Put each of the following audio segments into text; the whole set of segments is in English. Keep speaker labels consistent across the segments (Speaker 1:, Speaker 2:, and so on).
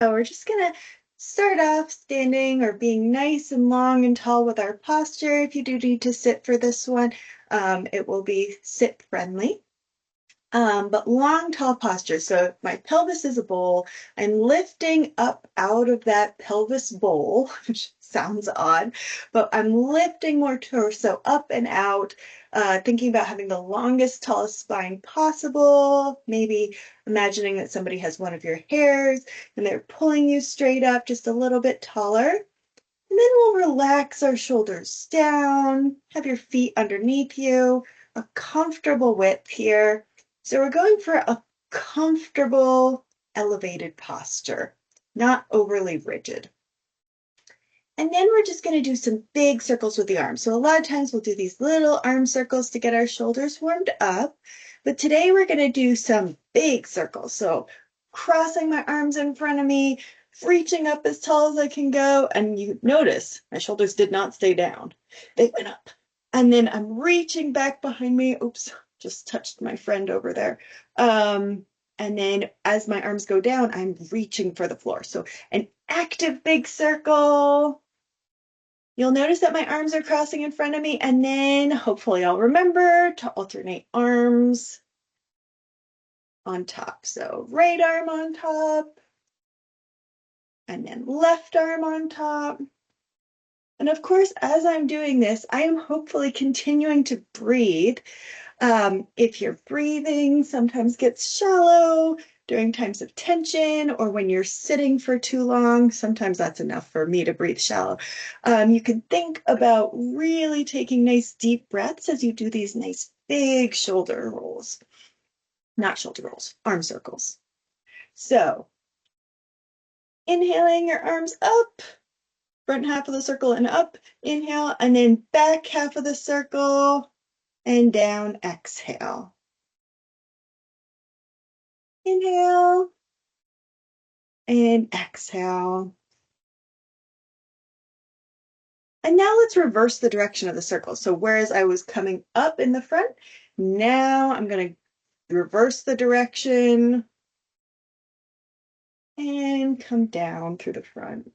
Speaker 1: So we're just gonna start off standing or being nice and long and tall with our posture. If you do need to sit for this one, it will be sit friendly. But long, tall posture. So if my pelvis is a bowl, I'm lifting up out of that pelvis bowl, which sounds odd, but I'm lifting more torso up and out, thinking about having the longest, tallest spine possible. Maybe imagining that somebody has one of your hairs and they're pulling you straight up just a little bit taller. And then we'll relax our shoulders down, have your feet underneath you, a comfortable width here. So we're going for a comfortable, elevated posture, not overly rigid. And then we're just going to do some big circles with the arms. So a lot of times we'll do these little arm circles to get our shoulders warmed up. But today we're going to do some big circles. So crossing my arms in front of me, reaching up as tall as I can go. And you notice my shoulders did not stay down. They went up. And then I'm reaching back behind me. Oops, just touched my friend over there. And then as my arms go down, I'm reaching for the floor. So an active big circle. You'll notice that my arms are crossing in front of me, and then hopefully I'll remember to alternate arms on top. So right arm on top, and then left arm on top. And of course, as I'm doing this, I am hopefully continuing to breathe. If your breathing sometimes gets shallow during times of tension or when you're sitting for too long, sometimes that's enough for me to breathe shallow. You can think about really taking nice deep breaths as you do these nice big shoulder rolls, not shoulder rolls, arm circles. So inhaling your arms up, front half of the circle and up, inhale, and then back half of the circle and down, exhale. Inhale and exhale. And now let's reverse the direction of the circle. So whereas I was coming up in the front, now I'm going to reverse the direction and come down through the front.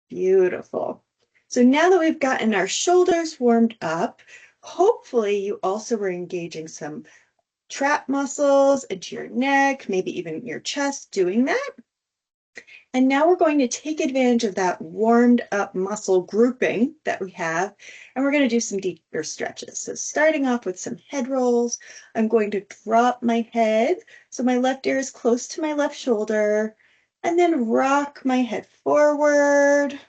Speaker 1: Beautiful. So now that we've gotten our shoulders warmed up, hopefully you also were engaging some trap muscles into your neck, maybe even your chest doing that. And now we're going to take advantage of that warmed up muscle grouping that we have, and we're going to do some deeper stretches. So starting off with some head rolls, I'm going to drop my head so my left ear is close to my left shoulder, and then rock my head forward,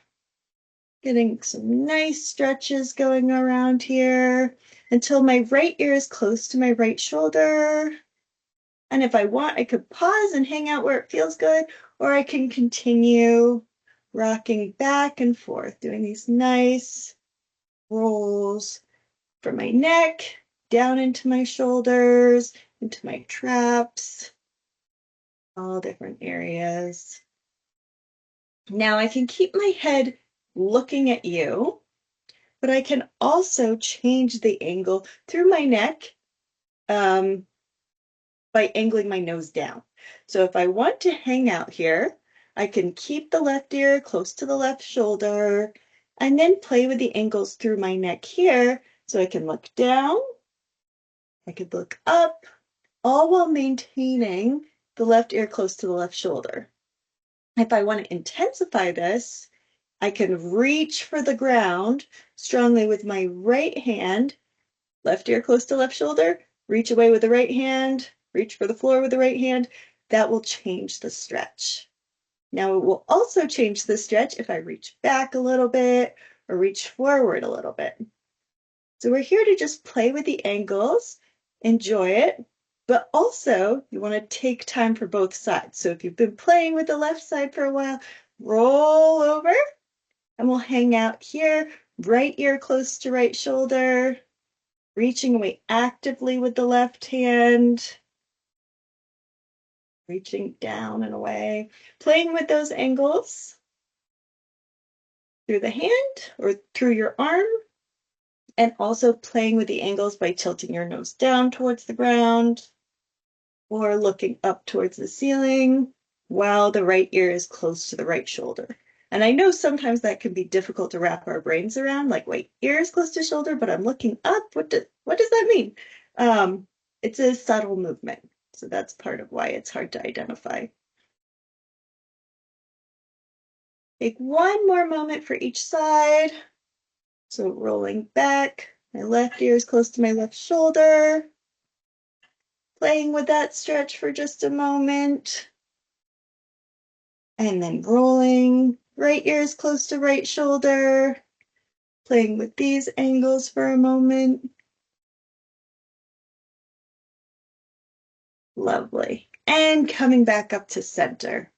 Speaker 1: getting some nice stretches going around here until my right ear is close to my right shoulder. And if I want, I could pause and hang out where it feels good, or I can continue rocking back and forth, doing these nice rolls from my neck down into my shoulders, into my traps, all different areas. Now I can keep my head looking at you, but I can also change the angle through my neck um, by angling my nose down. So if I want to hang out here, I can keep the left ear close to the left shoulder and then play with the angles through my neck here. So I can look down, I could look up, all while maintaining the left ear close to the left shoulder. If I want to intensify this, I can reach for the ground strongly with my right hand, left ear close to left shoulder, reach away with the right hand, reach for the floor with the right hand. That will change the stretch. Now it will also change the stretch if I reach back a little bit or reach forward a little bit. So we're here to just play with the angles, enjoy it, but also you want to take time for both sides. So if you've been playing with the left side for a while, roll over and we'll hang out here, right ear close to right shoulder, reaching away actively with the left hand, reaching down and away, playing with those angles through the hand or through your arm. And also playing with the angles by tilting your nose down towards the ground or looking up towards the ceiling while the right ear is close to the right shoulder. And I know sometimes that can be difficult to wrap our brains around, like, wait, ear is close to shoulder, but I'm looking up. What does that mean? It's a subtle movement. So that's part of why it's hard to identify. Take one more moment for each side. So rolling back, my left ear is close to my left shoulder. Playing with that stretch for just a moment. And then rolling, right ear is close to right shoulder. Playing with these angles for a moment. Lovely. And coming back up to center.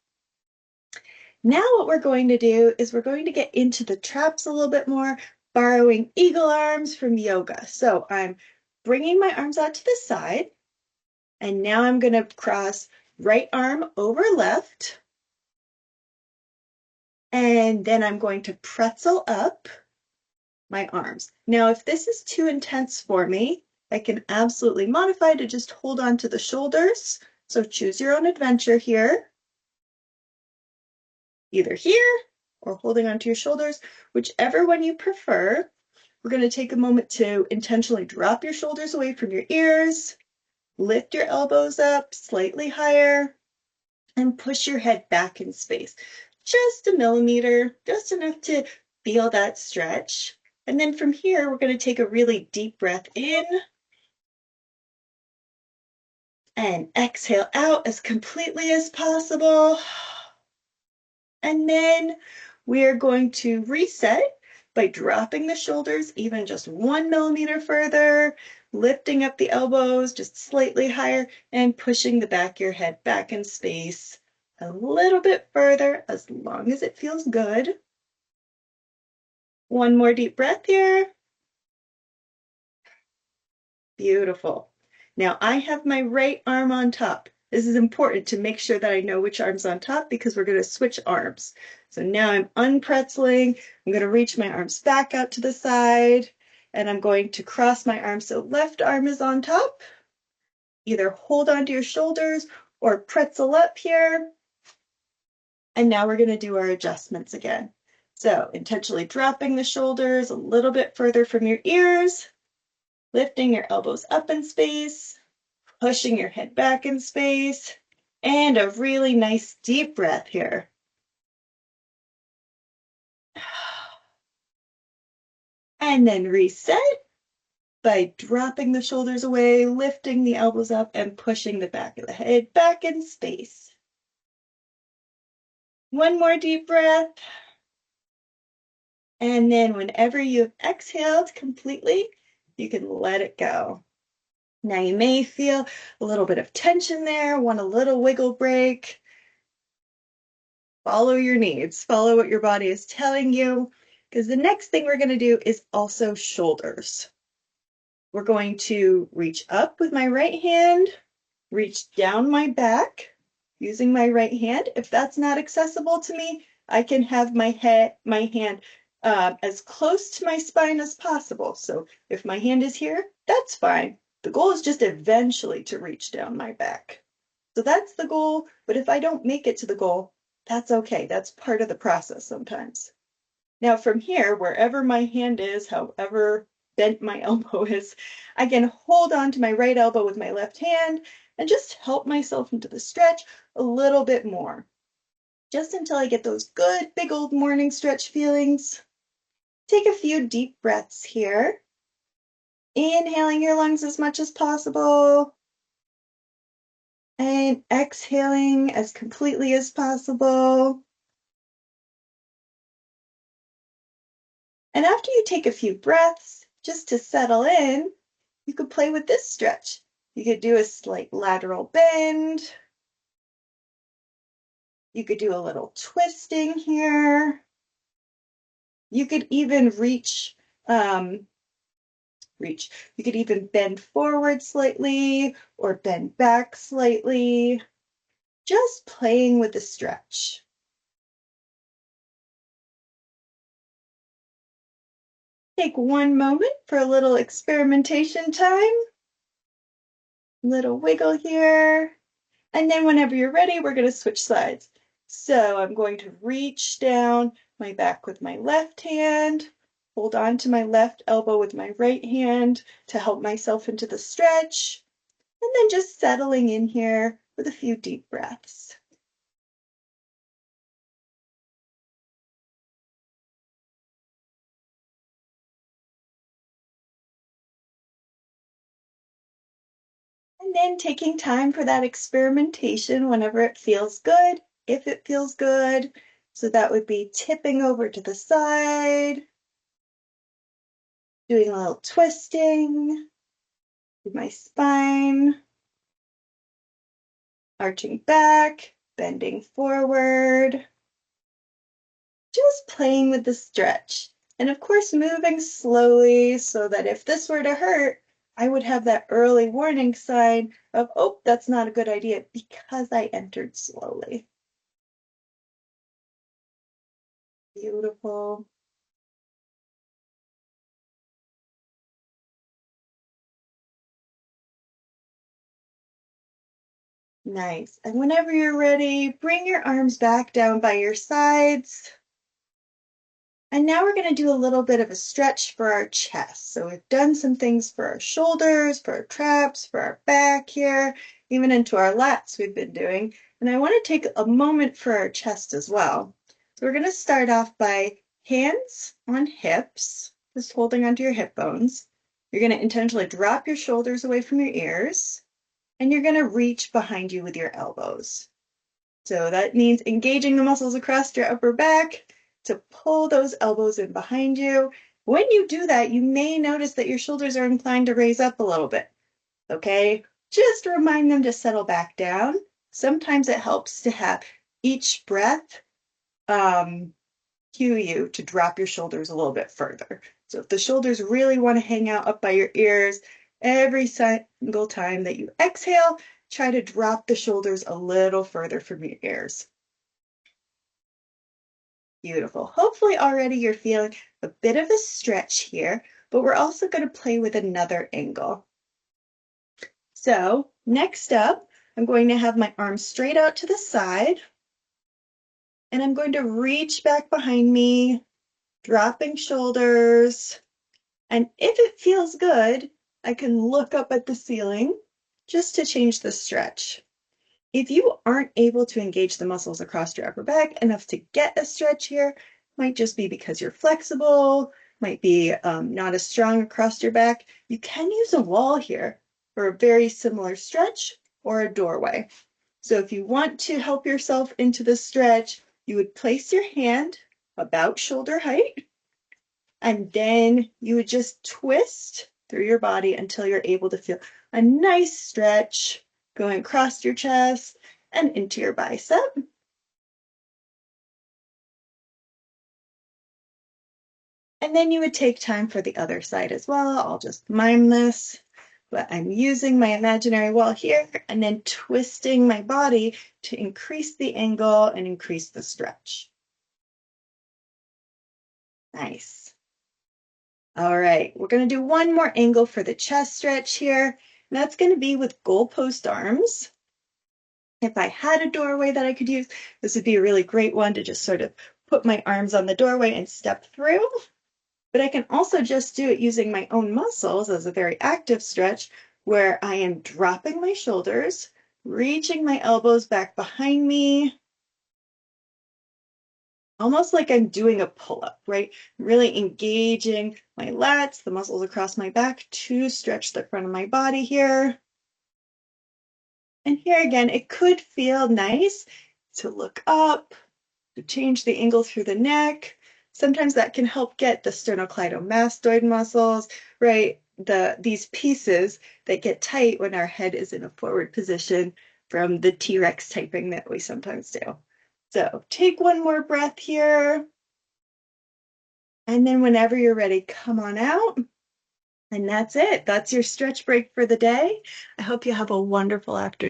Speaker 1: Now what we're going to do is we're going to get into the traps a little bit more, borrowing eagle arms from yoga. So I'm bringing my arms out to the side, and now I'm going to cross right arm over left, and then I'm going to pretzel up my arms. Now, if this is too intense for me, I can absolutely modify to just hold on to the shoulders. So choose your own adventure here. Either here or holding onto your shoulders, whichever one you prefer. We're going to take a moment to intentionally drop your shoulders away from your ears, lift your elbows up slightly higher, and push your head back in space. Just a millimeter, just enough to feel that stretch. And then from here, we're going to take a really deep breath in and exhale out as completely as possible. And then we're going to reset by dropping the shoulders even just 1 millimeter further, lifting up the elbows just slightly higher, and pushing the back of your head back in space a little bit further, as long as it feels good. One more deep breath here. Beautiful. Now I have my right arm on top. This is important to make sure that I know which arm's on top because we're going to switch arms. So now I'm unpretzeling. I'm going to reach my arms back out to the side, and I'm going to cross my arms so left arm is on top. Either hold onto your shoulders or pretzel up here. And now we're going to do our adjustments again. So intentionally dropping the shoulders a little bit further from your ears, lifting your elbows up in space, pushing your head back in space, and a really nice deep breath here. And then reset by dropping the shoulders away, lifting the elbows up, and pushing the back of the head back in space. One more deep breath. And then whenever you've exhaled completely, you can let it go. Now you may feel a little bit of tension there, want a little wiggle break. Follow your needs, follow what your body is telling you, because the next thing we're going to do is also shoulders. We're going to reach up with my right hand, reach down my back using my right hand. If that's not accessible to me, I can have my hand as close to my spine as possible. So if my hand is here, that's fine. The goal is just eventually to reach down my back. So that's the goal, but if I don't make it to the goal, that's okay. That's part of the process sometimes. Now from here, wherever my hand is, however bent my elbow is, I can hold on to my right elbow with my left hand and just help myself into the stretch a little bit more. Just until I get those good big old morning stretch feelings. Take a few deep breaths here. Inhaling your lungs as much as possible. And exhaling as completely as possible. And after you take a few breaths, just to settle in, you could play with this stretch. You could do a slight lateral bend. You could do a little twisting here. You could even reach. You could even bend forward slightly or bend back slightly. Just playing with the stretch. Take one moment for a little experimentation time. Little wiggle here. And then whenever you're ready, we're going to switch sides. So I'm going to reach down my back with my left hand, hold on to my left elbow with my right hand to help myself into the stretch, and then just settling in here with a few deep breaths. And then taking time for that experimentation whenever it feels good, if it feels good. So that would be tipping over to the side, doing a little twisting through my spine, arching back, bending forward, just playing with the stretch. And of course, moving slowly so that if this were to hurt, I would have that early warning sign of, oh, that's not a good idea because I entered slowly. Beautiful. Nice. And whenever you're ready, bring your arms back down by your sides. And now we're going to do a little bit of a stretch for our chest. So we've done some things for our shoulders, for our traps, for our back here, even into our lats we've been doing. And I want to take a moment for our chest as well. So we're going to start off by hands on hips, just holding onto your hip bones. You're going to intentionally drop your shoulders away from your ears, and you're going to reach behind you with your elbows. So that means engaging the muscles across your upper back to pull those elbows in behind you. When you do that, you may notice that your shoulders are inclined to raise up a little bit. Okay, just remind them to settle back down. Sometimes it helps to have each breath cue you to drop your shoulders a little bit further. So if the shoulders really want to hang out up by your ears, every single time that you exhale, try to drop the shoulders a little further from your ears. Beautiful. Hopefully already you're feeling a bit of a stretch here, but we're also going to play with another angle. So next up, I'm going to have my arms straight out to the side, and I'm going to reach back behind me, dropping shoulders. And if it feels good, I can look up at the ceiling just to change the stretch. If you aren't able to engage the muscles across your upper back enough to get a stretch here, might just be because you're flexible, might be not as strong across your back. You can use a wall here for a very similar stretch or a doorway. So if you want to help yourself into the stretch, you would place your hand about shoulder height, and then you would just twist through your body until you're able to feel a nice stretch going across your chest and into your bicep. And then you would take time for the other side as well. I'll just mime this, but I'm using my imaginary wall here and then twisting my body to increase the angle and increase the stretch. Nice. All right, we're going to do one more angle for the chest stretch here. And that's going to be with goalpost arms. If I had a doorway that I could use, this would be a really great one to just sort of put my arms on the doorway and step through. But I can also just do it using my own muscles as a very active stretch where I am dropping my shoulders, reaching my elbows back behind me, almost like I'm doing a pull-up, right? Really engaging my lats, the muscles across my back to stretch the front of my body here. And here again, it could feel nice to look up, to change the angle through the neck. Sometimes that can help get the sternocleidomastoid muscles, right? These pieces that get tight when our head is in a forward position from the T-Rex typing that we sometimes do. So take one more breath here. And then whenever you're ready, come on out. And that's it. That's your stretch break for the day. I hope you have a wonderful afternoon.